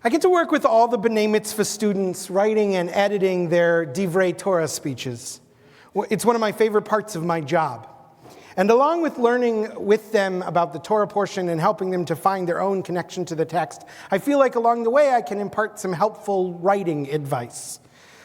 I get to work with all the B'nai Mitzvah students writing and editing their Divrei Torah speeches. It's one of my favorite parts of my job. And along with learning with them about the Torah portion and helping them to find their own connection to the text, I feel like along the way I can impart some helpful writing advice.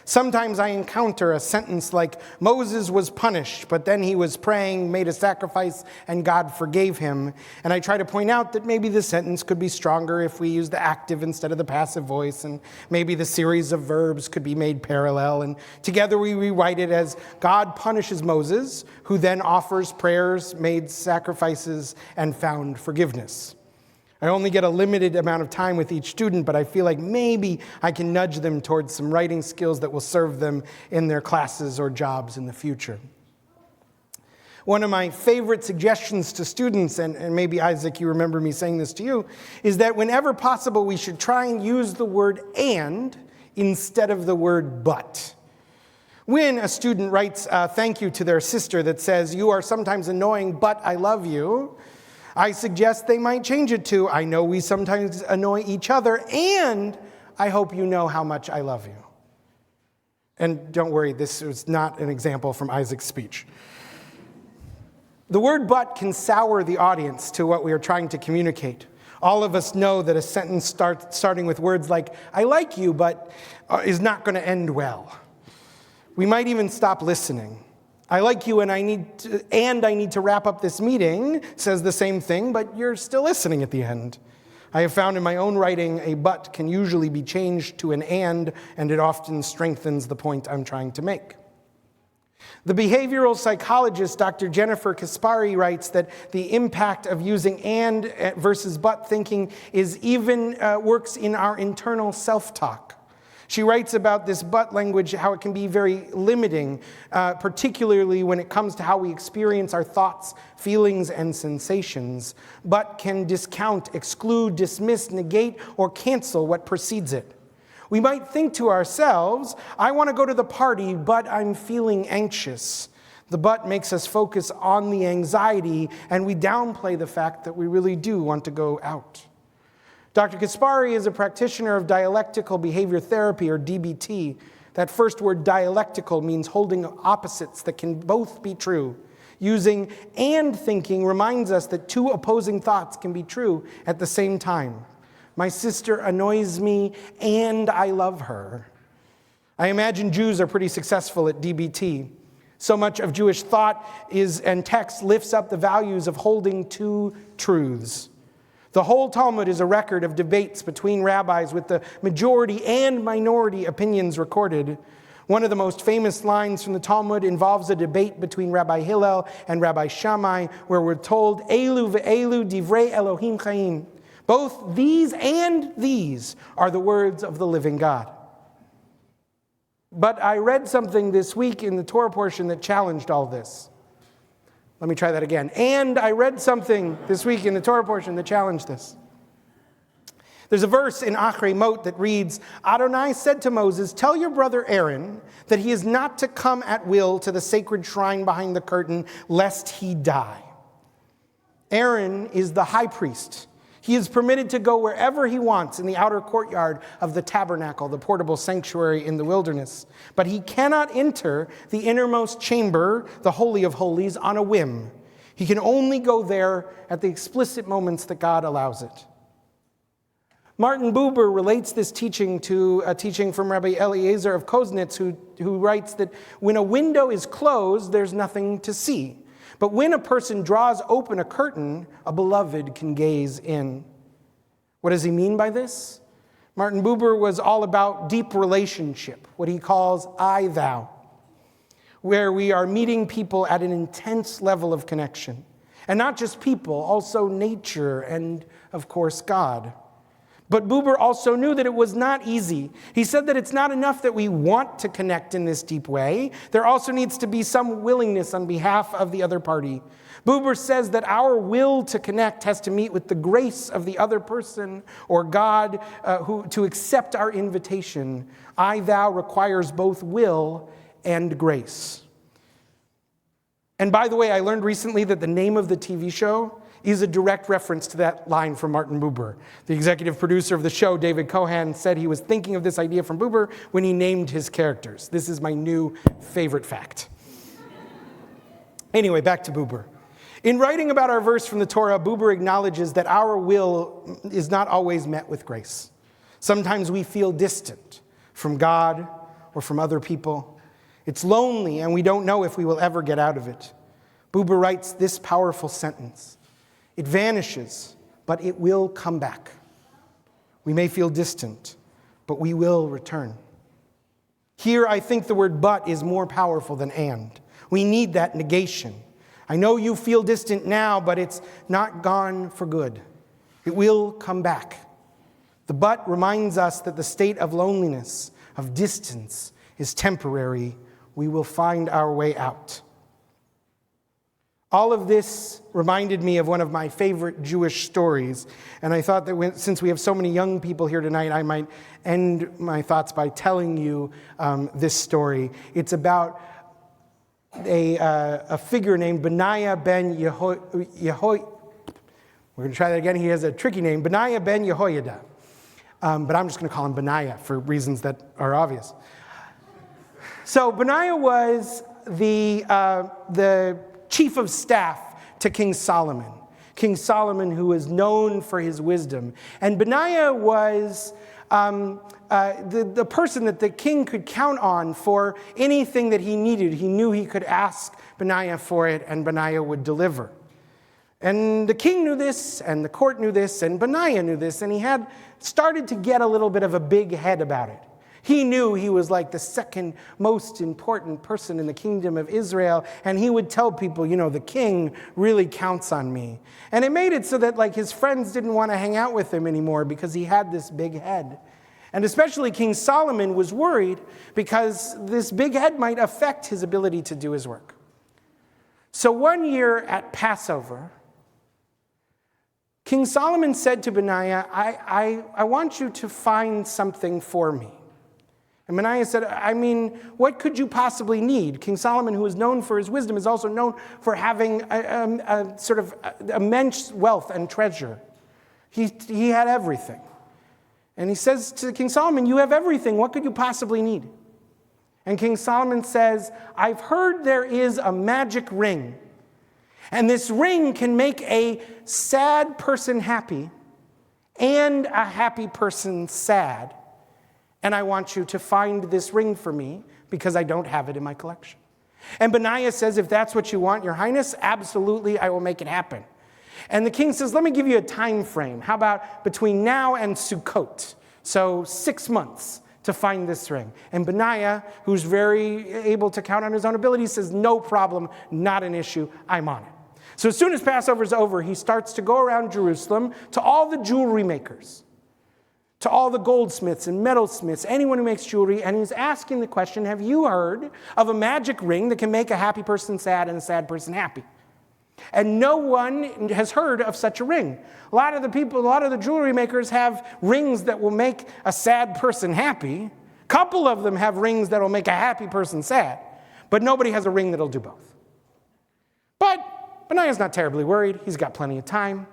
Sometimes I encounter a sentence like, Moses was punished, but then he was praying, made a sacrifice, and God forgave him. And I try to point out that maybe the sentence could be stronger if we use the active instead of the passive voice, and maybe the series of verbs could be made parallel. And together we rewrite it as, God punishes Moses, who then offers prayers, made sacrifices, and found forgiveness. I only get a limited amount of time with each student, but I feel like maybe I can nudge them towards some writing skills that will serve them in their classes or jobs in the future. One of my favorite suggestions to students, and maybe Isaac, you remember me saying this to you, is that whenever possible, we should try and use the word and instead of the word but. When a student writes a thank you to their sister that says, you are sometimes annoying, but I love you, I suggest they might change it to, I know we sometimes annoy each other, and I hope you know how much I love you. And don't worry, this is not an example from Isaac's speech. The word but can sour the audience to what we are trying to communicate. All of us know that a sentence starting with words like, I like you, but is not going to end well. We might even stop listening. I like you and I need to wrap up this meeting says the same thing, but you're still listening at the end. I have found in my own writing a but can usually be changed to an and it often strengthens the point I'm trying to make. The behavioral psychologist Dr. Jennifer Kaspari writes that the impact of using and versus but thinking is even works in our internal self-talk. She writes about this but language, how it can be very limiting, particularly when it comes to how we experience our thoughts, feelings, and sensations. But can discount, exclude, dismiss, negate, or cancel what precedes it. We might think to ourselves, I want to go to the party, but I'm feeling anxious. The but makes us focus on the anxiety, and we downplay the fact that we really do want to go out. Dr. Kaspari is a practitioner of dialectical behavior therapy, or DBT. That first word, dialectical, means holding opposites that can both be true. Using and thinking reminds us that two opposing thoughts can be true at the same time. My sister annoys me, and I love her. I imagine Jews are pretty successful at DBT. So much of Jewish thought and text lifts up the values of holding two truths. The whole Talmud is a record of debates between rabbis with the majority and minority opinions recorded. One of the most famous lines from the Talmud involves a debate between Rabbi Hillel and Rabbi Shammai, where we're told, Elu ve'elu divrei Elohim chaim. Both these and these are the words of the living God. But I read something this week in the Torah portion that challenged all this. Let me try that again. And I read something this week in the Torah portion that challenged this. There's a verse in Achrei Mot that reads, Adonai said to Moses, tell your brother Aaron that he is not to come at will to the sacred shrine behind the curtain, lest he die. Aaron is the high priest. He is permitted to go wherever he wants in the outer courtyard of the tabernacle, the portable sanctuary in the wilderness. But he cannot enter the innermost chamber, the Holy of Holies, on a whim. He can only go there at the explicit moments that God allows it. Martin Buber relates this teaching to a teaching from Rabbi Eliezer of Koznitz, who writes that when a window is closed, there's nothing to see. But when a person draws open a curtain, a beloved can gaze in. What does he mean by this? Martin Buber was all about deep relationship, what he calls I-thou, where we are meeting people at an intense level of connection. And not just people, also nature and, of course, God. But Buber also knew that it was not easy. He said that it's not enough that we want to connect in this deep way. There also needs to be some willingness on behalf of the other party. Buber says that our will to connect has to meet with the grace of the other person or God to accept our invitation. I-thou requires both will and grace. And by the way, I learned recently that the name of the TV show is a direct reference to that line from Martin Buber. The executive producer of the show, David Cohan, said he was thinking of this idea from Buber when he named his characters. This is my new favorite fact. Anyway, back to Buber. In writing about our verse from the Torah, Buber acknowledges that our will is not always met with grace. Sometimes we feel distant from God or from other people. It's lonely, and we don't know if we will ever get out of it. Buber writes this powerful sentence: "It vanishes, but it will come back. We may feel distant, but we will return." Here, I think the word "but" is more powerful than "and." We need that negation. I know you feel distant now, but it's not gone for good. It will come back. The "but" reminds us that the state of loneliness, of distance, is temporary. We will find our way out. All of this reminded me of one of my favorite Jewish stories, and I thought that since we have so many young people here tonight, I might end my thoughts by telling you this story. It's about a figure named Benaiah ben Yehoiada. We're going to try that again. He has a tricky name, Benaiah ben Yehoiada. But I'm just going to call him Benaiah for reasons that are obvious. So Benaiah was the chief of staff to King Solomon. King Solomon, who was known for his wisdom. And Benaiah was the person that the king could count on for anything that he needed. He knew he could ask Benaiah for it, and Benaiah would deliver. And the king knew this, and the court knew this, and Benaiah knew this, and he had started to get a little bit of a big head about it. He knew he was like the second most important person in the kingdom of Israel, and he would tell people, the king really counts on me. And it made it so that his friends didn't want to hang out with him anymore because he had this big head. And especially King Solomon was worried because this big head might affect his ability to do his work. So one year at Passover, King Solomon said to Benaiah, I want you to find something for me. And Benaiah said, what could you possibly need? King Solomon, who is known for his wisdom, is also known for having a sort of immense wealth and treasure. He had everything. And he says to King Solomon, you have everything. What could you possibly need? And King Solomon says, I've heard there is a magic ring. And this ring can make a sad person happy and a happy person sad. And I want you to find this ring for me because I don't have it in my collection. And Benaiah says, if that's what you want, Your Highness, absolutely, I will make it happen. And the king says, let me give you a time frame. How about between now and Sukkot? So 6 months to find this ring. And Benaiah, who's very able to count on his own ability, says, no problem, not an issue, I'm on it. So as soon as Passover's over, he starts to go around Jerusalem to all the jewelry makers, to all the goldsmiths and metalsmiths, anyone who makes jewelry, and he's asking the question, have you heard of a magic ring that can make a happy person sad and a sad person happy? And no one has heard of such a ring. A lot of the jewelry makers have rings that will make a sad person happy. A couple of them have rings that will make a happy person sad. But nobody has a ring that'll do both. But Benaiah's not terribly worried. He's got plenty of time.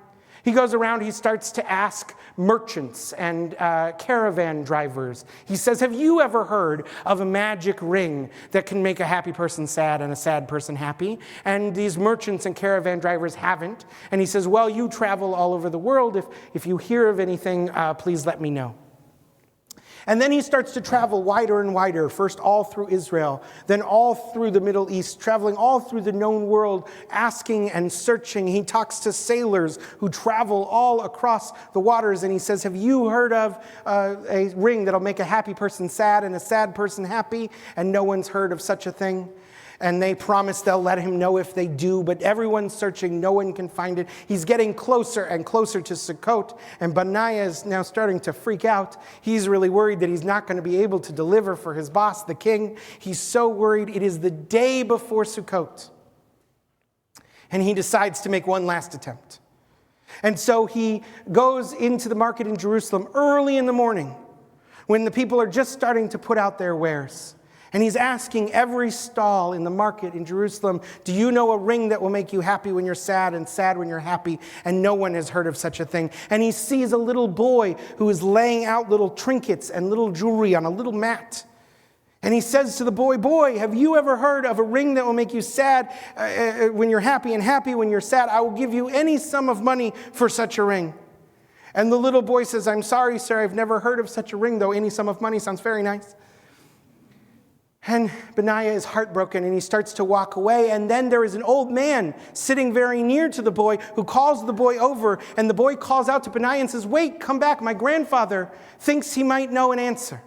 He goes around, he starts to ask merchants and caravan drivers. He says, have you ever heard of a magic ring that can make a happy person sad and a sad person happy? And these merchants and caravan drivers haven't. And he says, well, you travel all over the world. If you hear of anything, please let me know. And then he starts to travel wider and wider, first all through Israel, then all through the Middle East, traveling all through the known world, asking and searching. He talks to sailors who travel all across the waters, and he says, have you heard of a ring that'll make a happy person sad and a sad person happy? And no one's heard of such a thing. And they promise they'll let him know if they do, but everyone's searching, no one can find it. He's getting closer and closer to Sukkot, and Benaiah is now starting to freak out. He's really worried that he's not going to be able to deliver for his boss, the king. He's so worried. It is the day before Sukkot. And he decides to make one last attempt. And so he goes into the market in Jerusalem early in the morning when the people are just starting to put out their wares. And he's asking every stall in the market in Jerusalem, do you know a ring that will make you happy when you're sad and sad when you're happy? And no one has heard of such a thing. And he sees a little boy who is laying out little trinkets and little jewelry on a little mat. And he says to the boy, boy, have you ever heard of a ring that will make you sad when you're happy and happy when you're sad? I will give you any sum of money for such a ring. And the little boy says, I'm sorry, sir, I've never heard of such a ring, though any sum of money sounds very nice. And Benaiah is heartbroken, and he starts to walk away. And then there is an old man sitting very near to the boy who calls the boy over. And the boy calls out to Benaiah and says, wait, come back. My grandfather thinks he might know an answer.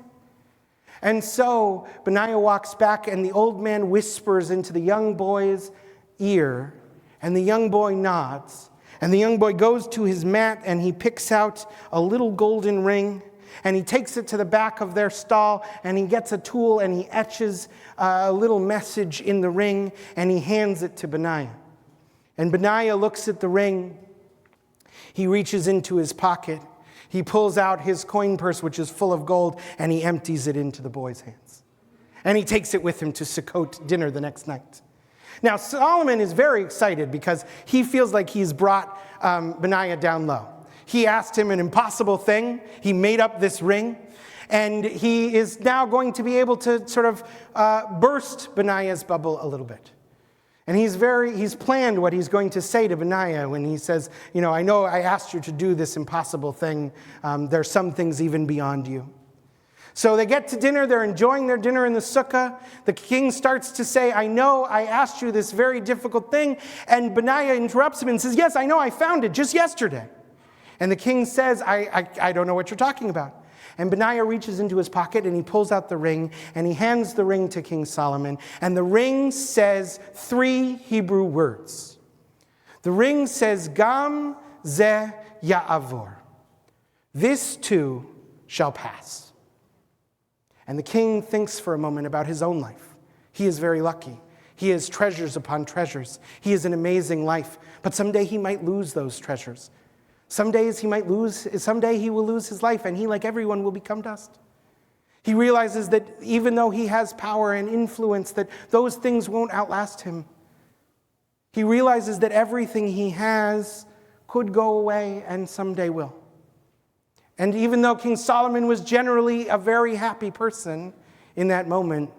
And so Benaiah walks back, and the old man whispers into the young boy's ear. And the young boy nods. And the young boy goes to his mat, and he picks out a little golden ring. And he takes it to the back of their stall, and he gets a tool, and he etches a little message in the ring, and he hands it to Benaiah. And Benaiah looks at the ring. He reaches into his pocket. He pulls out his coin purse, which is full of gold, and he empties it into the boy's hands. And he takes it with him to Sukkot dinner the next night. Now, Solomon is very excited because he feels like he's brought Benaiah down low. He asked him an impossible thing. He made up this ring. And he is now going to be able to sort of burst Benaiah's bubble a little bit. And he's planned what he's going to say to Benaiah when he says, I know I asked you to do this impossible thing. There's some things even beyond you. So they get to dinner. They're enjoying their dinner in the sukkah. The king starts to say, I know I asked you this very difficult thing. And Benaiah interrupts him and says, yes, I know I found it just yesterday. And the king says, I don't know what you're talking about. And Benaiah reaches into his pocket and he pulls out the ring and he hands the ring to King Solomon. And the ring says 3 Hebrew words. The ring says, Gam ze ya'avor. This too shall pass. And the king thinks for a moment about his own life. He is very lucky. He has treasures upon treasures. He has an amazing life. But someday he might lose those treasures. Someday he will lose his life, and he, like everyone, will become dust. He realizes that even though he has power and influence, that those things won't outlast him. He realizes that everything he has could go away and someday will. And even though King Solomon was generally a very happy person, in that moment,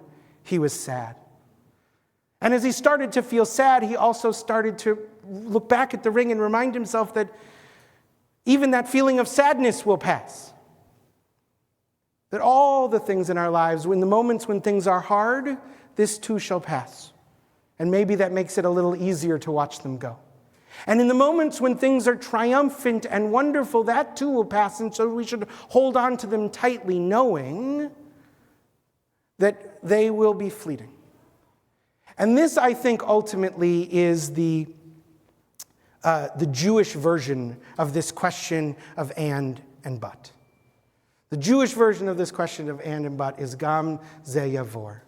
he was sad. And as he started to feel sad, he also started to look back at the ring and remind himself that even that feeling of sadness will pass. That all the things in our lives, in the moments when things are hard, this too shall pass. And maybe that makes it a little easier to watch them go. And in the moments when things are triumphant and wonderful, that too will pass. And so we should hold on to them tightly, knowing that they will be fleeting. And this, I think, ultimately is the Jewish version of this question of and but. The Jewish version of this question of and but is Gam ze yavor.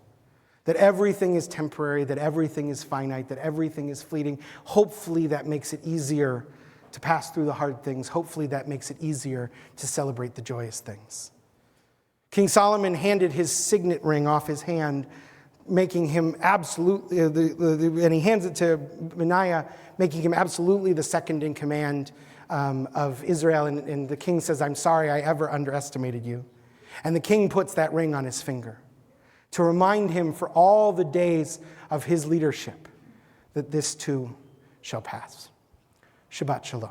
That everything is temporary, that everything is finite, that everything is fleeting. Hopefully that makes it easier to pass through the hard things. Hopefully that makes it easier to celebrate the joyous things. King Solomon handed his signet ring off his hand, making him absolutely, and he hands it to Benaiah, making him absolutely the second in command of Israel. And the king says, I'm sorry I ever underestimated you. And the king puts that ring on his finger to remind him for all the days of his leadership that this too shall pass. Shabbat shalom.